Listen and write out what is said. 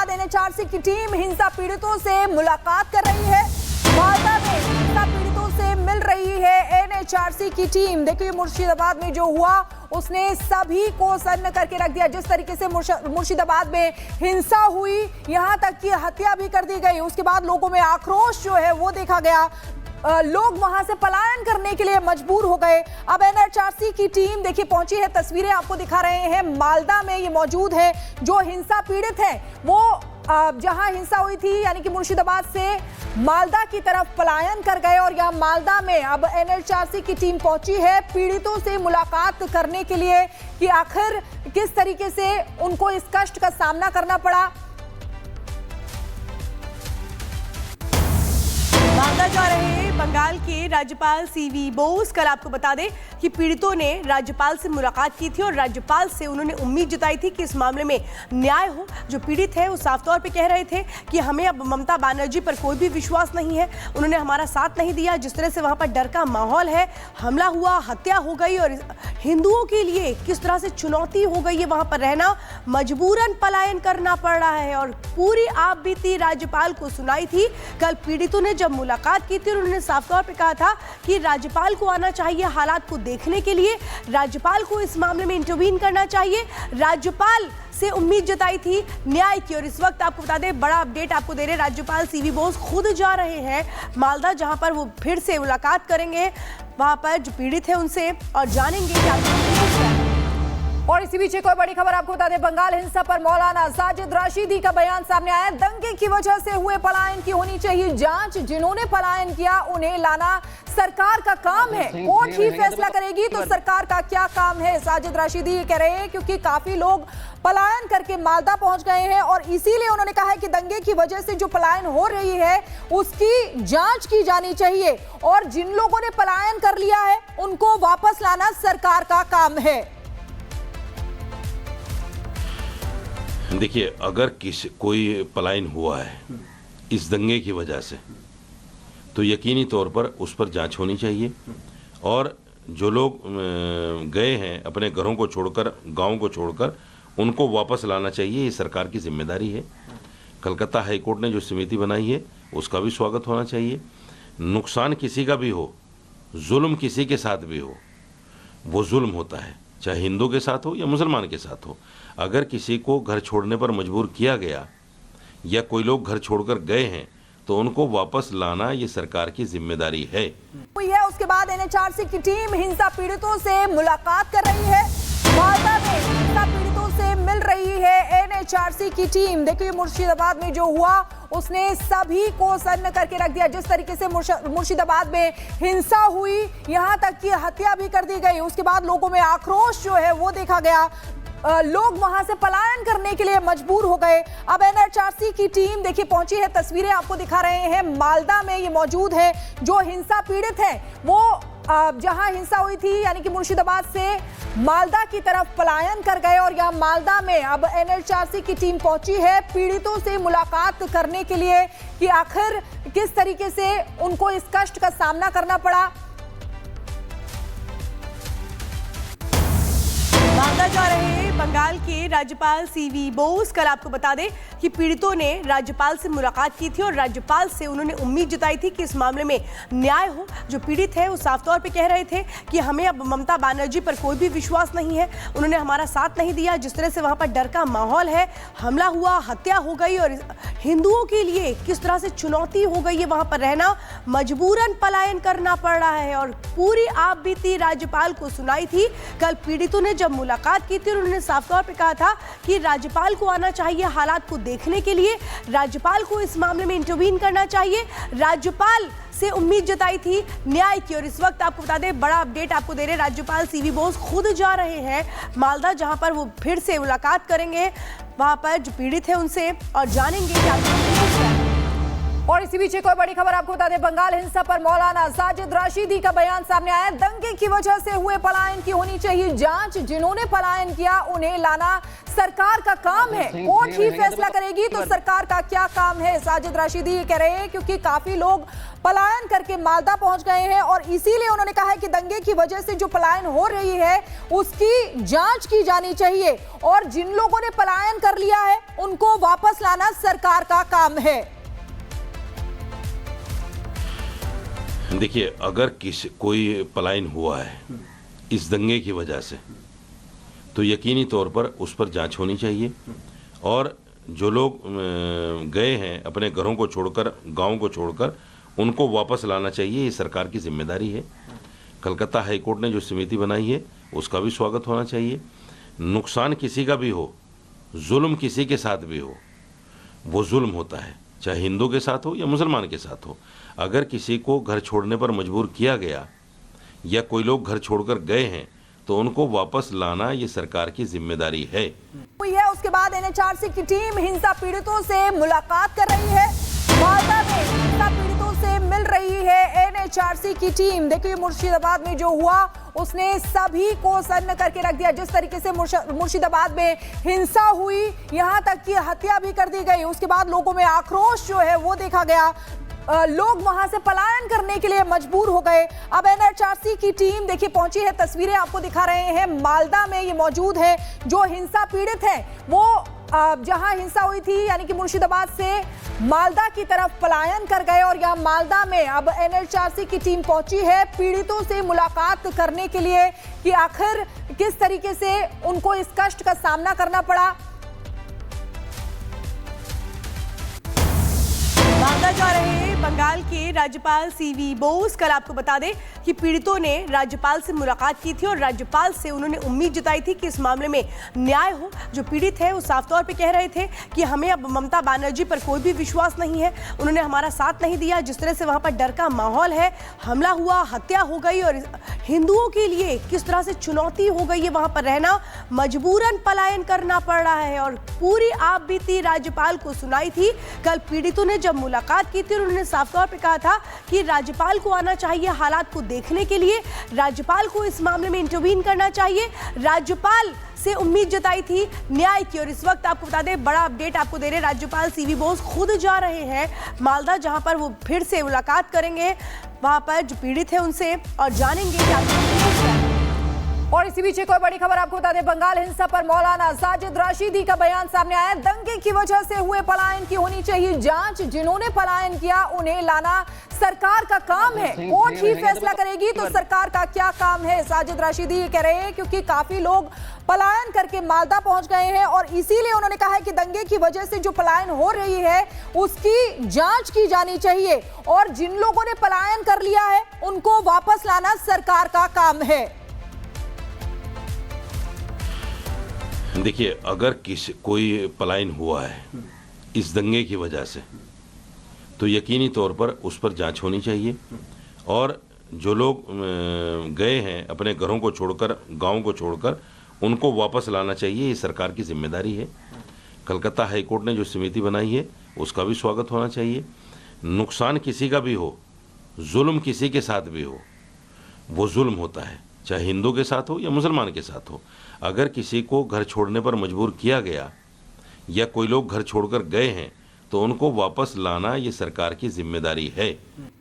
बाद एनएचआरसी की टीम हिंसा पीड़ितों से मुलाकात कर रही है। मालदा में हिंसा पीड़ितों से मिल रही है एनएचआरसी की टीम। देखिए मुर्शिदाबाद में जो हुआ उसने सभी को सन्न करके रख दिया। जिस तरीके से मुर्शिदाबाद में हिंसा हुई, यहां तक कि हत्या भी कर दी गई। उसके बाद लोगों में आक्रोश जो है वो देखा गया। लोग वहां से पलायन करने के लिए मजबूर हो गए। अब एनएचआरसी की टीम देखिए पहुंची है। तस्वीरें आपको दिखा रहे हैं। मालदा में ये मौजूद है। जो हिंसा पीड़ित है वो जहां हिंसा हुई थी यानी कि मुर्शिदाबाद से मालदा की तरफ पलायन कर गए और यहां मालदा में अब एनएचआरसी की टीम पहुंची है पीड़ितों से मुलाकात करने के लिए कि आखिर किस तरीके से उनको इस कष्ट का सामना करना पड़ा। मालदा जा रहे बंगाल के राज्यपाल सीवी बोस। कल आपको बता दें कि पीड़ितों ने राज्यपाल से मुलाकात की थी और राज्यपाल से उन्होंने उम्मीद जताई थी कि इस मामले में न्याय हो। जो पीड़ित है वो साफ तौर पे कह रहे थे कि हमें अब ममता बनर्जी पर कोई भी विश्वास नहीं है, उन्होंने हमारा साथ नहीं दिया। जिस तरह से वहां पर डर का माहौल है, हमला हुआ, हत्या हो गई और हिंदुओं के लिए किस तरह से चुनौती हो गई है वहां पर रहना, मजबूरन पलायन करना पड़ रहा है। और पूरी आप बीती राज्यपाल को सुनाई थी। कल पीड़ितों ने जब मुलाकात की थी और उन्होंने साफ तौर पे कहा था कि राज्यपाल को आना चाहिए हालात को देखने के लिए, राज्यपाल को इस मामले में इंटरवीन करना चाहिए। राज्यपाल से उम्मीद जताई थी न्याय की। और इस वक्त आपको बता दें बड़ा अपडेट आपको दे रहे राज्यपाल सीवी बोस खुद जा रहे हैं मालदा, जहां पर वो फिर से मुलाकात करेंगे वहां पर जो पीड़ित है उनसे और जानेंगे कि और इसी बीच एक और बड़ी खबर आपको बता दें। बंगाल हिंसा पर मौलाना साजिद राशिदी का बयान सामने आया। दंगे की वजह से हुए पलायन की होनी चाहिए जांच। जिन्होंने पलायन किया उन्हें लाना सरकार का काम है। कोर्ट ही फैसला करेगी तो सरकार का क्या काम है। साजिद राशिदी ये कह रहे हैं क्योंकि काफी लोग पलायन करके मालदा पहुंच गए हैं और इसीलिए उन्होंने कहा है कि दंगे की वजह से जो पलायन हो रही है उसकी जांच की जानी चाहिए और जिन लोगों ने पलायन कर लिया है उनको वापस लाना सरकार का काम है। देखिए, अगर कोई पलायन हुआ है इस दंगे की वजह से तो यकीनी तौर पर उस पर जांच होनी चाहिए और जो लोग गए हैं अपने घरों को छोड़कर, गांव को छोड़कर, उनको वापस लाना चाहिए। ये सरकार की जिम्मेदारी है। कलकत्ता हाई कोर्ट ने जो समिति बनाई है उसका भी स्वागत होना चाहिए। नुकसान किसी का भी हो, जुल्म किसी के साथ भी हो, वो जुल्म होता है, चाहे हिंदू के साथ हो या मुसलमान के साथ हो। अगर किसी को घर छोड़ने पर मजबूर किया गया या कोई लोग घर छोड़कर गए हैं तो उनको वापस लाना ये सरकार की जिम्मेदारी है। उसके बाद एनएचआरसी की टीम हिंसा पीड़ितों से मुलाकात कर रही है। मालदा में हिंसा पीड़ितों से मिल रही है एनएचआरसी की टीम। देखिए मुर्शिदाबाद में जो हुआ उसने सभी को सन्न करके रख दिया। जिस तरीके से मुर्शिदाबाद में हिंसा हुई, यहां तक कि हत्या भी कर दी गई। उसके बाद लोगों में आक्रोश जो है वो देखा गया। लोग वहां से पलायन करने के लिए मजबूर हो गए। अब एनएचआरसी की टीम देखिए पहुंची है। तस्वीरें आपको दिखा रहे हैं। मालदा में ये मौजूद है। जो हिंसा पीड़ित है वो जहां हिंसा हुई थी यानी कि मुर्शिदाबाद से मालदा की तरफ पलायन कर गए और यहां मालदा में अब एनएचआरसी की टीम पहुंची है पीड़ितों से मुलाकात करने के लिए कि आखिर किस तरीके से उनको इस कष्ट का सामना करना पड़ा। मालदा जा रहे बंगाल के राज्यपाल सीवी बोस। कल आपको बता दें कि पीड़ितों ने राज्यपाल से मुलाकात की थी और राज्यपाल से उन्होंने उम्मीद जताई थी कि इस मामले में न्याय हो। जो पीड़ित है वो साफ तौर पे कह रहे थे कि हमें अब ममता बनर्जी पर कोई भी विश्वास नहीं है, उन्होंने हमारा साथ नहीं दिया। जिस तरह से वहां पर डर का माहौल है, हमला हुआ, हत्या हो गई और हिंदुओं के लिए किस तरह से चुनौती हो गई है वहां पर रहना, मजबूरन पलायन करना पड़ रहा है। और पूरी आप बीती राज्यपाल को सुनाई थी। कल पीड़ितों ने जब मुलाकात की थी और उन्होंने साफ तौर पे कहा था कि राज्यपाल को आना चाहिए हालात को देखने के लिए, राज्यपाल को इस मामले में इंटरवीन करना चाहिए। राज्यपाल से उम्मीद जताई थी न्याय की। और इस वक्त आपको बता दें बड़ा अपडेट आपको दे रहे राज्यपाल सीवी बोस खुद जा रहे हैं मालदा, जहां पर वो फिर से मुलाकात करेंगे वहां पर जो पीड़ित है उनसे और जानेंगे कि और इसी बीच एक और बड़ी खबर आपको बता दें, बंगाल हिंसा पर मौलाना साजिद राशिदी का बयान सामने आया। दंगे की वजह से हुए पलायन की होनी चाहिए जांच, जिन्होंने पलायन किया उन्हें लाना सरकार का काम है, कोर्ट ही फैसला करेगी तो सरकार का क्या काम है। साजिद राशिदी ये कह रहे हैं क्योंकि काफी लोग पलायन करके मालदा पहुंच गए हैं और इसीलिए उन्होंने कहा है कि दंगे की वजह से जो पलायन हो रही है उसकी जांच की जानी चाहिए और जिन लोगों ने पलायन कर लिया है उनको वापस लाना सरकार का काम है। देखिए, अगर कोई पलायन हुआ है इस दंगे की वजह से तो यकीनी तौर पर उस पर जांच होनी चाहिए और जो लोग गए हैं अपने घरों को छोड़कर, गांव को छोड़कर, उनको वापस लाना चाहिए। ये सरकार की जिम्मेदारी है। कलकत्ता हाई कोर्ट ने जो समिति बनाई है उसका भी स्वागत होना चाहिए। नुकसान किसी का भी हो, जुल्म किसी के साथ भी हो, वो जुल्म होता है, चाहे हिंदू के साथ हो या मुसलमान के साथ हो। अगर किसी को घर छोड़ने पर मजबूर किया गया या कोई लोग घर छोड़कर गए हैं तो उनको वापस लाना ये सरकार की जिम्मेदारी है। उसके बाद एनएचआरसी की टीम हिंसा पीड़ितों से मुलाकात कर रही है। मालदा में हिंसा पीड़ितों से मिल रही है एनएचआरसी की टीम। देखिए, मुर्शिदाबाद में जो हुआ उसने सभी को सन्न करके रख दिया। जिस तरीके से मुर्शिदाबाद में हिंसा हुई, यहां तक कि हत्या भी कर दी गई, उसके बाद लोगों में आक्रोश जो है वो देखा गया। लोग वहां से पलायन करने के लिए मजबूर हो गए। अब एनएचआरसी की टीम देखिए पहुंची है, तस्वीरें आपको दिखा रहे हैं। मालदा में ये मौजूद है। जो हिंसा पीड़ित है वो जहां हिंसा हुई थी यानी कि मुर्शिदाबाद से मालदा की तरफ पलायन कर गए और यहां मालदा में अब एनएचआरसी की टीम पहुंची है पीड़ितों से मुलाकात करने के लिए कि आखिर किस तरीके से उनको इस कष्ट का सामना करना पड़ा। मालदा जा रहे बंगाल के राज्यपाल सीवी बोस, कल आपको बता दें कि पीड़ितों ने राज्यपाल से मुलाकात की थी और राज्यपाल से उन्होंने उम्मीद जताई थी कि इस मामले में न्याय हो। जो पीड़ित है वो साफ तौर पे कह रहे थे कि हमें अब ममता बनर्जी पर कोई भी विश्वास नहीं है, उन्होंने हमारा साथ नहीं दिया। जिस तरह से वहाँ पर डर का माहौल है, हमला हुआ, हत्या हो गई और हिंदुओं के लिए किस तरह से चुनौती हो गई है वहाँ पर रहना, मजबूरन पलायन करना पड़ रहा है। और पूरी आप बीती राज्यपाल को सुनाई थी। कल पीड़ितों ने जब मुलाकात की थी उन्होंने साफ तौर पे कहा था कि राज्यपाल को आना चाहिए हालात को देखने के लिए, राज्यपाल को इस मामले में इंटरवीन करना चाहिए। राज्यपाल से उम्मीद जताई थी न्याय की। और इस वक्त आपको बता दें, बड़ा अपडेट आपको दे रहे, राज्यपाल सीवी बोस खुद जा रहे हैं मालदा, जहां पर वो फिर से मुलाकात करेंगे वहां पर जो पीड़ित है उनसे और जानेंगे कि और इसी बीच एक और बड़ी खबर आपको बता दें, बंगाल हिंसा पर मौलाना साजिद राशिदी का बयान सामने आया। दंगे की वजह से हुए पलायन की होनी चाहिए जांच, जिन्होंने पलायन किया उन्हें लाना सरकार का काम है, कोर्ट ही फैसला करेगी तो सरकार का क्या काम है। साजिद राशिदी ये कह रहे हैं क्योंकि काफी लोग पलायन करके मालदा पहुंच गए हैं और इसीलिए उन्होंने कहा है कि दंगे की वजह से जो पलायन हो रही है उसकी जांच की जानी चाहिए और जिन लोगों ने पलायन कर लिया है उनको वापस लाना सरकार का काम है। देखिए, अगर कोई पलायन हुआ है इस दंगे की वजह से तो यकीनी तौर पर उस पर जांच होनी चाहिए और जो लोग गए हैं अपने घरों को छोड़कर, गांव को छोड़कर, उनको वापस लाना चाहिए। ये सरकार की जिम्मेदारी है। कलकत्ता हाई कोर्ट ने जो समिति बनाई है उसका भी स्वागत होना चाहिए। नुकसान किसी का भी हो, जुल्म किसी के साथ भी हो, वो जुल्म होता है, चाहे हिंदू के साथ हो या मुसलमान के साथ हो। अगर किसी को घर छोड़ने पर मजबूर किया गया या कोई लोग घर छोड़कर गए हैं तो उनको वापस लाना ये सरकार की जिम्मेदारी है।